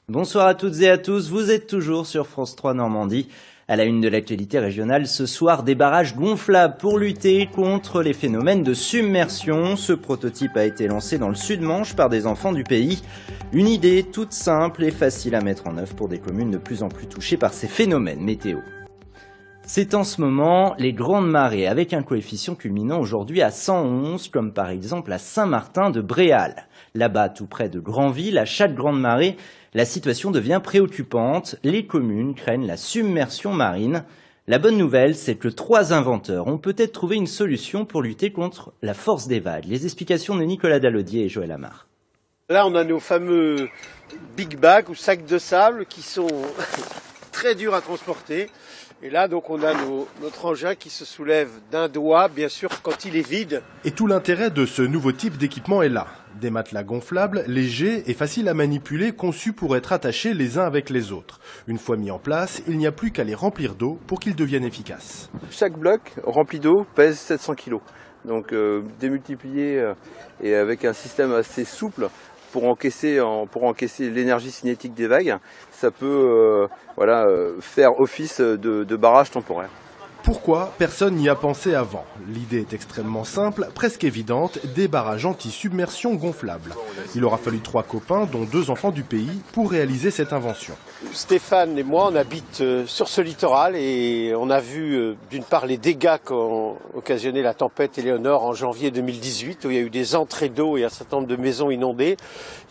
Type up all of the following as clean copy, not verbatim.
Bonsoir à toutes et à tous, vous êtes toujours sur France 3 Normandie. À la une de l'actualité régionale, ce soir, des barrages gonflables pour lutter contre les phénomènes de submersion. Ce prototype a été lancé dans le Sud-Manche par des enfants du pays. Une idée toute simple et facile à mettre en œuvre pour des communes de plus en plus touchées par ces phénomènes météo. C'est en ce moment les grandes marées avec un coefficient culminant aujourd'hui à 111, comme par exemple à Saint-Martin de Bréal. Là-bas, tout près de Granville, à chaque grande marée, la situation devient préoccupante. Les communes craignent la submersion marine. La bonne nouvelle, c'est que 3 inventeurs ont peut-être trouvé une solution pour lutter contre la force des vagues. Les explications de Nicolas Dalaudier et Joël Amar. Là, on a nos fameux big bags ou sacs de sable qui sont très durs à transporter. Et là, donc, on a notre engin qui se soulève d'un doigt, bien sûr, quand il est vide. Et tout l'intérêt de ce nouveau type d'équipement est là. Des matelas gonflables, légers et faciles à manipuler, conçus pour être attachés les uns avec les autres. Une fois mis en place, il n'y a plus qu'à les remplir d'eau pour qu'ils deviennent efficaces. Chaque bloc rempli d'eau pèse 700 kg. Donc démultiplié et avec un système assez souple pour encaisser l'énergie cinétique des vagues, ça peut faire office de barrage temporaire. Pourquoi personne n'y a pensé avant? L'idée est extrêmement simple, presque évidente, des barrages anti-submersion gonflables. Il aura fallu 3 copains, dont 2 enfants du pays, pour réaliser cette invention. Stéphane et moi, on habite sur ce littoral et on a vu d'une part les dégâts qu'ont occasionné la tempête Éléonore en janvier 2018, où il y a eu des entrées d'eau et un certain nombre de maisons inondées.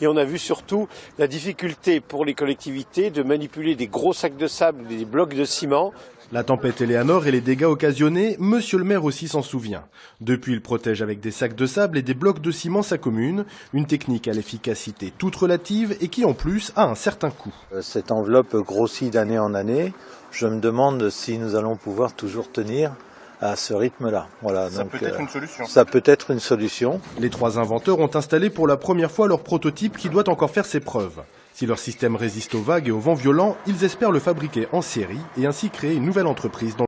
Et on a vu surtout la difficulté pour les collectivités de manipuler des gros sacs de sable, des blocs de ciment. La tempête Éléonore et les dégâts occasionnés, monsieur le maire aussi s'en souvient. Depuis, il protège avec des sacs de sable et des blocs de ciment sa commune, une technique à l'efficacité toute relative et qui en plus a un certain coût. Cette enveloppe grossit d'année en année. Je me demande si nous allons pouvoir toujours tenir à ce rythme-là. Voilà, ça peut être une solution. Ça peut être une solution. Les 3 inventeurs ont installé pour la première fois leur prototype qui doit encore faire ses preuves. Si leur système résiste aux vagues et aux vents violents, ils espèrent le fabriquer en série et ainsi créer une nouvelle entreprise dans